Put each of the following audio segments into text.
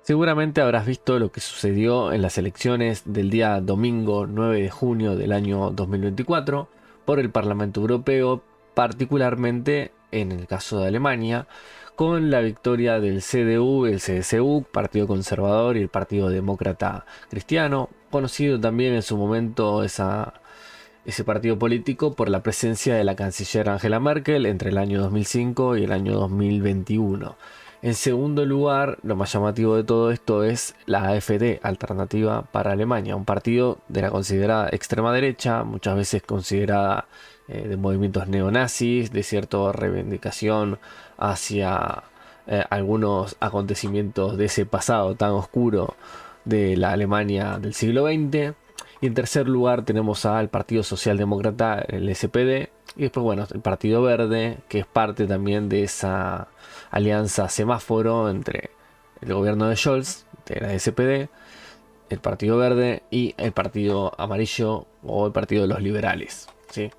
Seguramente habrás visto lo que sucedió en las elecciones del día domingo 9 de junio del año 2024 por el Parlamento Europeo, particularmente en el caso de Alemania, con la victoria del CDU, el CSU, Partido Conservador y el Partido Demócrata Cristiano, conocido también en su momento ese partido político por la presencia de la canciller Angela Merkel entre el año 2005 y el año 2021. En segundo lugar, lo más llamativo de todo esto es la AfD, Alternativa para Alemania, un partido de la considerada extrema derecha, muchas veces considerada de movimientos neonazis, de cierta reivindicación hacia algunos acontecimientos de ese pasado tan oscuro de la Alemania del siglo XX. Y en tercer lugar tenemos al Partido Socialdemócrata, el SPD, y después, bueno, el Partido Verde, que es parte también de esa alianza semáforo entre el gobierno de Scholz, de la SPD, el Partido Verde y el Partido Amarillo o el Partido de los Liberales, ¿sí?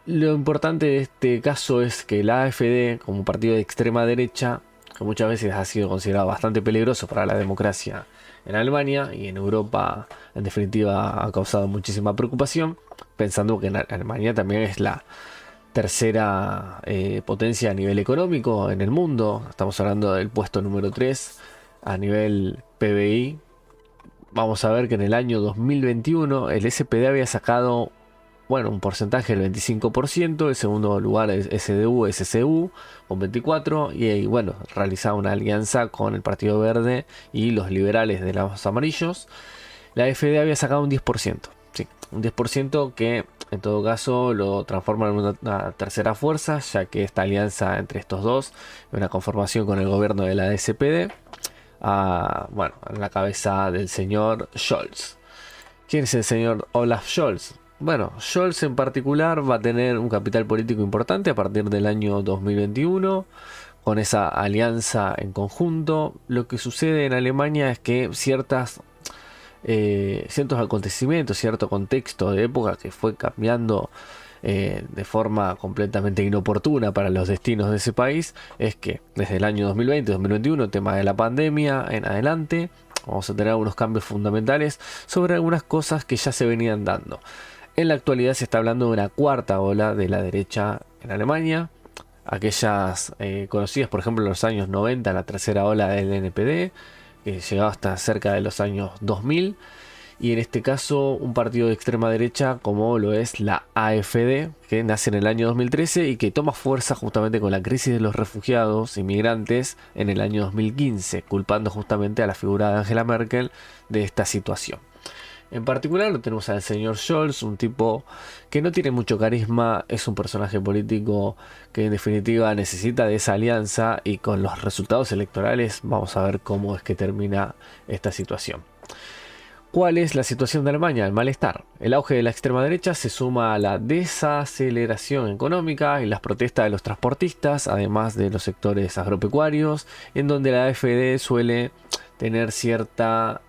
Lo importante de este caso es que la AfD, como partido de extrema derecha, que muchas veces ha sido considerado bastante peligroso para la democracia en Alemania y en Europa, en definitiva, ha causado muchísima preocupación, pensando que en Alemania también es la tercera potencia a nivel económico en el mundo. Estamos hablando del puesto número 3 a nivel PBI. Vamos a ver que en el año 2021 el SPD había sacado, bueno, un porcentaje del 25%, el segundo lugar es SDU, SCU con 24%, y bueno, realizaba una alianza con el Partido Verde y los liberales de los amarillos. La AfD había sacado un 10%, sí, un 10% que en todo caso lo transforma en una tercera fuerza, ya que esta alianza entre estos dos, una conformación con el gobierno de la SPD, bueno, en la cabeza del señor Scholz. ¿Quién es el señor Olaf Scholz? Bueno, Scholz en particular va a tener un capital político importante a partir del año 2021, con esa alianza en conjunto. Lo que sucede en Alemania es que ciertos acontecimientos, cierto contexto de época que fue cambiando de forma completamente inoportuna para los destinos de ese país, es que desde el año 2020-2021, tema de la pandemia en adelante, vamos a tener algunos cambios fundamentales sobre algunas cosas que ya se venían dando. En la actualidad se está hablando de una cuarta ola de la derecha en Alemania. Aquellas conocidas, por ejemplo, en los años 90, la tercera ola del NPD, que llegaba hasta cerca de los años 2000. Y en este caso, un partido de extrema derecha como lo es la AfD, que nace en el año 2013 y que toma fuerza justamente con la crisis de los refugiados inmigrantes en el año 2015, culpando justamente a la figura de Angela Merkel de esta situación. En particular lo tenemos al señor Scholz, un tipo que no tiene mucho carisma, es un personaje político que en definitiva necesita de esa alianza, y con los resultados electorales vamos a ver cómo es que termina esta situación. ¿Cuál es la situación de Alemania? El malestar. El auge de la extrema derecha se suma a la desaceleración económica y las protestas de los transportistas, además de los sectores agropecuarios, en donde la AfD suele tener cierta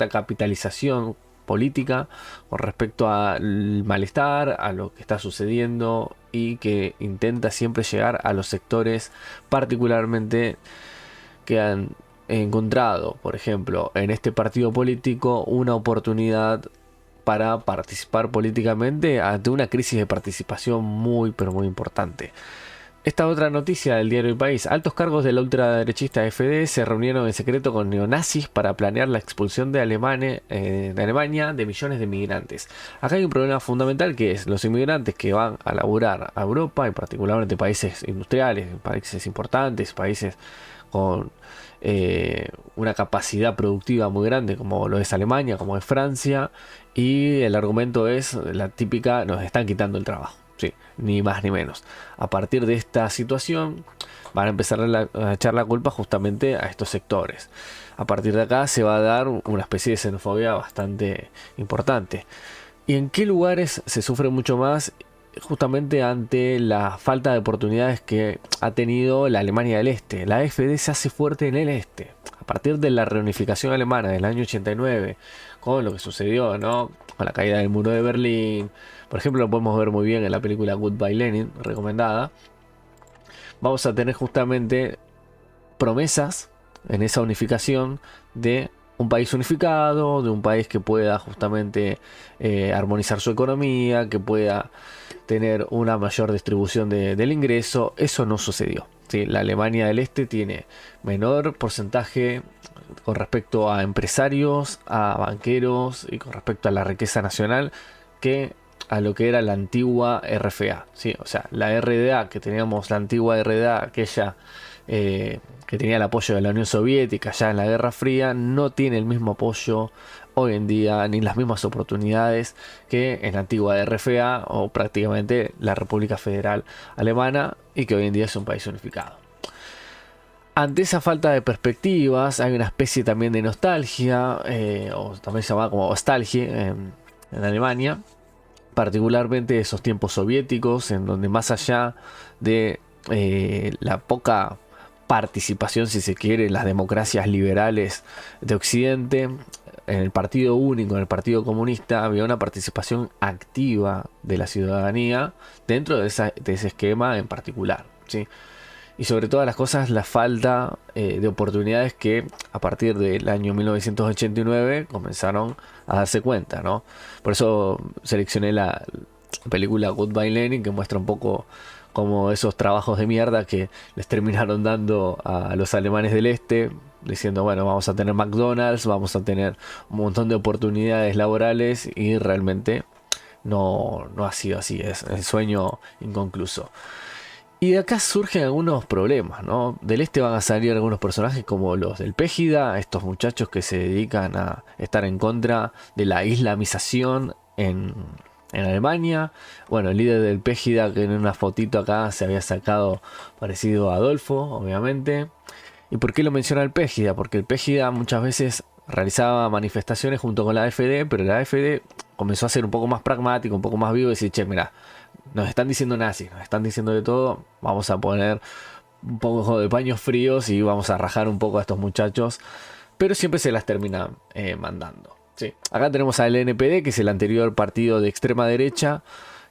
capitalización política con respecto al malestar, a lo que está sucediendo, y que intenta siempre llegar a los sectores particularmente que han encontrado, por ejemplo, en este partido político una oportunidad para participar políticamente ante una crisis de participación muy pero muy importante. Esta otra noticia del diario El País: altos cargos de la ultraderechista FD se reunieron en secreto con neonazis para planear la expulsión de Alemania de millones de migrantes. Acá hay un problema fundamental, que es los inmigrantes que van a laburar a Europa, y particularmente países industriales, países importantes, países con una capacidad productiva muy grande, como lo es Alemania, como es Francia, y el argumento es la típica: nos están quitando el trabajo. Sí, ni más ni menos. A partir de esta situación van a empezar a echar la culpa justamente a estos sectores. A partir de acá se va a dar una especie de xenofobia bastante importante. ¿Y en qué lugares se sufre mucho más? Justamente ante la falta de oportunidades que ha tenido la Alemania del Este. La AfD se hace fuerte en el Este. A partir de la reunificación alemana del año 89, con lo que sucedió, ¿no?, con la caída del muro de Berlín, por ejemplo, lo podemos ver muy bien en la película Goodbye Lenin, recomendada. Vamos a tener justamente promesas en esa unificación de un país unificado, de un país que pueda justamente armonizar su economía, que pueda tener una mayor distribución del ingreso. Eso no sucedió. ¿Sí? La Alemania del Este tiene menor porcentaje con respecto a empresarios, a banqueros y con respecto a la riqueza nacional que a lo que era la antigua RFA. ¿Sí? O sea, la RDA, que teníamos la antigua RDA, aquella que tenía el apoyo de la Unión Soviética ya en la Guerra Fría, no tiene el mismo apoyo hoy en día ni las mismas oportunidades que en la antigua RFA o prácticamente la República Federal Alemana, y que hoy en día es un país unificado. Ante esa falta de perspectivas hay una especie también de nostalgia, o también se llama como nostalgia en Alemania, particularmente esos tiempos soviéticos en donde más allá de la poca participación, si se quiere, en las democracias liberales de Occidente, en el Partido Único, en el Partido Comunista, había una participación activa de la ciudadanía dentro de ese esquema en particular, ¿sí? Y sobre todas las cosas, la falta de oportunidades que a partir del año 1989 comenzaron a darse cuenta, ¿no? Por eso seleccioné la película Goodbye Lenin, que muestra un poco como esos trabajos de mierda que les terminaron dando a los alemanes del este, diciendo, bueno, vamos a tener McDonald's, vamos a tener un montón de oportunidades laborales, y realmente no ha sido así, es el sueño inconcluso. Y de acá surgen algunos problemas, ¿no? Del este van a salir algunos personajes como los del Pégida, estos muchachos que se dedican a estar en contra de la islamización en Alemania. Bueno, el líder del Pégida, que en una fotito acá se había sacado parecido a Adolfo, obviamente. ¿Y por qué lo menciona el Pégida? Porque el Pégida muchas veces realizaba manifestaciones junto con la AfD, pero la AfD comenzó a ser un poco más pragmático, un poco más vivo y decir, che, mira, nos están diciendo nazis, nos están diciendo de todo, vamos a poner un poco de paños fríos y vamos a rajar un poco a estos muchachos, pero siempre se las termina mandando. Sí. Acá tenemos al NPD, que es el anterior partido de extrema derecha,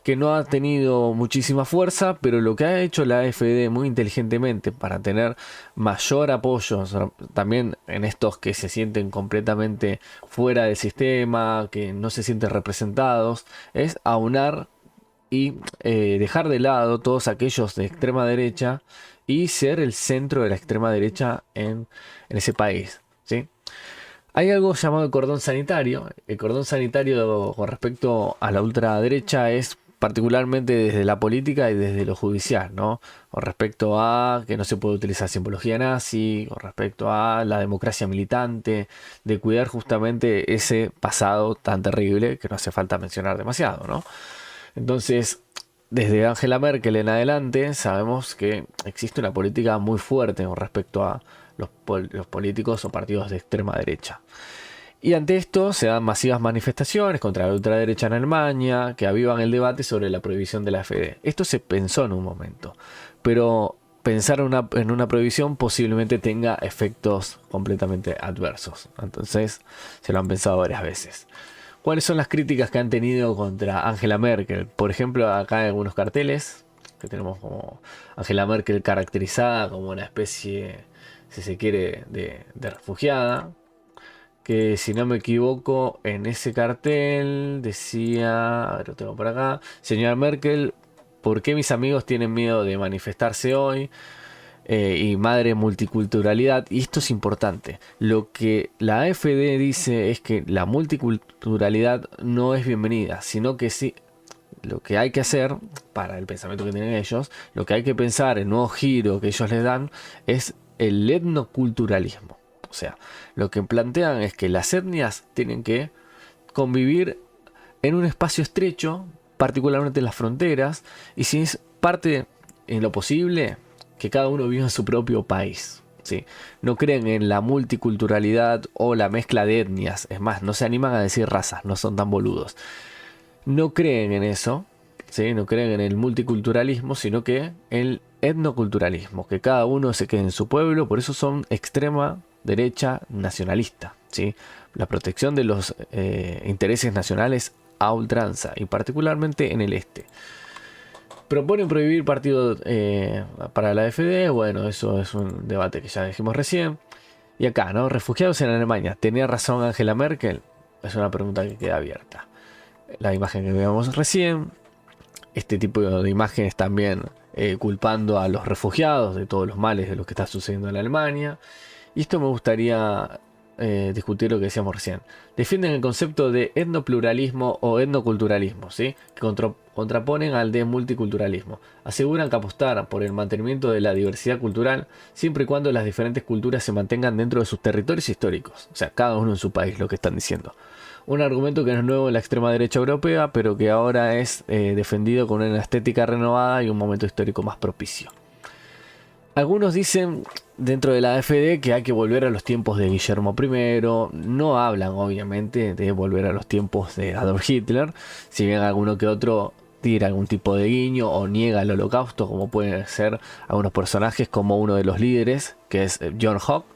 que no ha tenido muchísima fuerza, pero lo que ha hecho la AfD muy inteligentemente para tener mayor apoyo también en estos que se sienten completamente fuera del sistema, que no se sienten representados, es aunar y dejar de lado todos aquellos de extrema derecha y ser el centro de la extrema derecha en ese país, ¿sí? Hay algo llamado el cordón sanitario. El cordón sanitario con respecto a la ultraderecha es particularmente desde la política y desde lo judicial, ¿no? Con respecto a que no se puede utilizar simbología nazi, con respecto a la democracia militante, de cuidar justamente ese pasado tan terrible que no hace falta mencionar demasiado, ¿no? Entonces, desde Angela Merkel en adelante, sabemos que existe una política muy fuerte con respecto a los políticos o partidos de extrema derecha. Y ante esto se dan masivas manifestaciones contra la ultraderecha en Alemania, que avivan el debate sobre la prohibición de la AfD. Esto se pensó en un momento, pero pensar en una prohibición posiblemente tenga efectos completamente adversos. Entonces se lo han pensado varias veces. ¿Cuáles son las críticas que han tenido contra Angela Merkel? Por ejemplo, acá hay algunos carteles que tenemos como Angela Merkel caracterizada como una especie, si se quiere, de refugiada. Que si no me equivoco, en ese cartel decía, a ver, lo tengo por acá, señora Merkel, ¿por qué mis amigos tienen miedo de manifestarse hoy? Y madre multiculturalidad. Y esto es importante. Lo que la AfD dice es que la multiculturalidad no es bienvenida, sino que sí, lo que hay que hacer para el pensamiento que tienen ellos, lo que hay que pensar, el nuevo giro que ellos les dan, es el etnoculturalismo. O sea, lo que plantean es que las etnias tienen que convivir en un espacio estrecho, particularmente en las fronteras, y si es parte, en lo posible, que cada uno viva en su propio país. ¿Sí? No creen en la multiculturalidad o la mezcla de etnias. Es más, no se animan a decir razas, no son tan boludos. No creen en eso, ¿sí? No creen en el multiculturalismo, sino que el etnoculturalismo, que cada uno se quede en su pueblo, por eso son extrema derecha nacionalista, ¿sí? La protección de los intereses nacionales a ultranza, y particularmente en el este. Proponen prohibir partido para la AfD. Bueno, eso es un debate que ya dijimos recién. Y acá, ¿no? Refugiados en Alemania. ¿Tenía razón Angela Merkel? Es una pregunta que queda abierta. La imagen que veíamos recién. Este tipo de imágenes también culpando a los refugiados de todos los males de lo que está sucediendo en Alemania. Y esto me gustaría discutir lo que decíamos recién. Defienden el concepto de etnopluralismo o etnoculturalismo, ¿sí? Que contraponen al de multiculturalismo. Aseguran que apostar por el mantenimiento de la diversidad cultural siempre y cuando las diferentes culturas se mantengan dentro de sus territorios históricos. O sea, cada uno en su país, lo que están diciendo. Un argumento que no es nuevo en la extrema derecha europea, pero que ahora es defendido con una estética renovada y un momento histórico más propicio. Algunos dicen dentro de la AfD que hay que volver a los tiempos de Guillermo I. No hablan obviamente de volver a los tiempos de Adolf Hitler. Si bien alguno que otro tira algún tipo de guiño o niega el holocausto, como pueden ser algunos personajes como uno de los líderes, que es John Hock.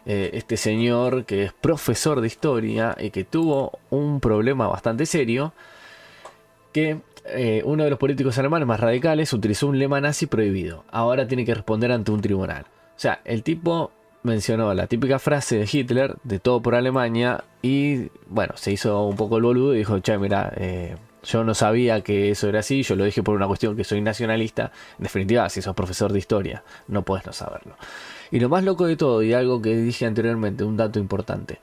Este señor que es profesor de historia y que tuvo un problema bastante serio, que uno de los políticos alemanes más radicales utilizó un lema nazi prohibido. Ahora tiene que responder ante un tribunal. O sea, el tipo mencionó la típica frase de Hitler, de todo por Alemania, y bueno, se hizo un poco el boludo y dijo, che, mira, yo no sabía que eso era así, yo lo dije por una cuestión que soy nacionalista. En definitiva, si sos profesor de historia, no podés no saberlo. Y lo más loco de todo, y algo que dije anteriormente, un dato importante,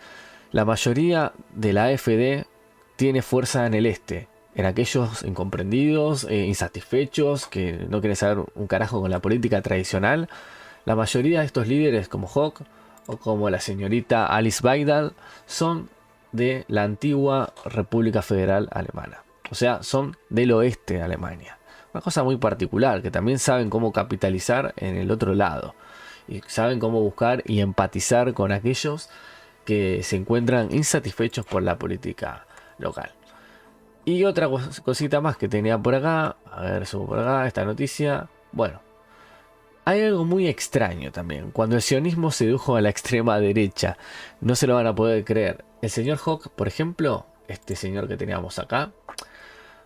la mayoría de la AfD tiene fuerza en el este, en aquellos incomprendidos, insatisfechos, que no quieren saber un carajo con la política tradicional. La mayoría de estos líderes, como Hock o como la señorita Alice Weidel, son de la antigua República Federal Alemana. O sea, son del oeste de Alemania. Una cosa muy particular, que también saben cómo capitalizar en el otro lado. Y saben cómo buscar y empatizar con aquellos que se encuentran insatisfechos por la política local. Y otra cosita más que tenía por acá. A ver, subo por acá esta noticia. Bueno, hay algo muy extraño también. Cuando el sionismo sedujo a la extrema derecha, no se lo van a poder creer. El señor Hock, por ejemplo, este señor que teníamos acá,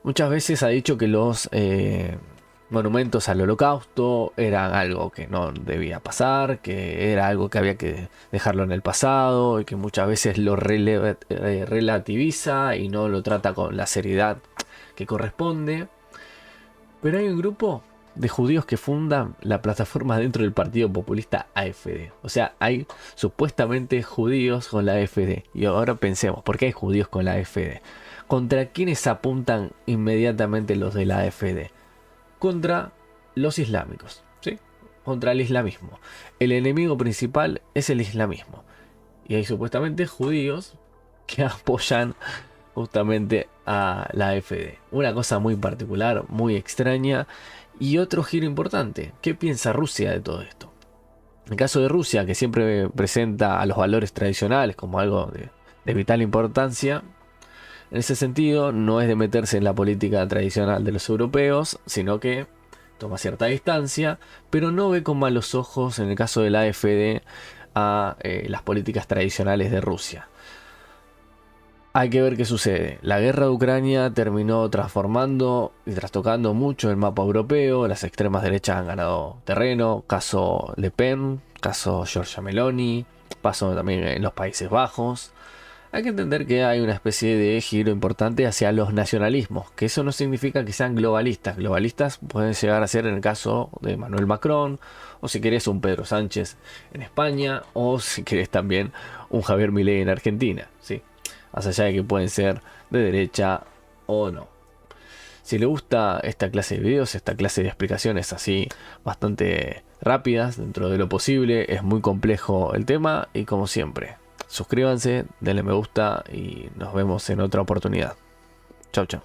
muchas veces ha dicho que los monumentos al holocausto eran algo que no debía pasar, que era algo que había que dejarlo en el pasado y que muchas veces lo relativiza y no lo trata con la seriedad que corresponde. Pero hay un grupo de judíos que fundan la plataforma dentro del partido populista AfD. O sea, hay supuestamente judíos con la AfD. Y ahora pensemos, ¿por qué hay judíos con la AfD? ¿Contra quiénes apuntan inmediatamente los de la AfD? Contra los islámicos, ¿sí? Contra el islamismo. El enemigo principal es el islamismo. Y hay supuestamente judíos que apoyan justamente a la AfD. Una cosa muy particular, muy extraña. Y otro giro importante. ¿Qué piensa Rusia de todo esto? En el caso de Rusia, que siempre presenta a los valores tradicionales como algo de vital importancia, en ese sentido, no es de meterse en la política tradicional de los europeos, sino que toma cierta distancia, pero no ve con malos ojos, en el caso de la AfD, a las políticas tradicionales de Rusia. Hay que ver qué sucede. La guerra de Ucrania terminó transformando y trastocando mucho el mapa europeo. Las extremas derechas han ganado terreno. Caso Le Pen, caso Giorgia Meloni, pasó también en los Países Bajos. Hay que entender que hay una especie de giro importante hacia los nacionalismos, que eso no significa que sean globalistas. Globalistas pueden llegar a ser en el caso de Emmanuel Macron, o si querés un Pedro Sánchez en España, o si querés también un Javier Milei en Argentina, ¿sí? Más allá de que pueden ser de derecha o no. Si le gusta esta clase de videos, esta clase de explicaciones así bastante rápidas dentro de lo posible, es muy complejo el tema y como siempre, suscríbanse, denle me gusta y nos vemos en otra oportunidad. Chau, chau.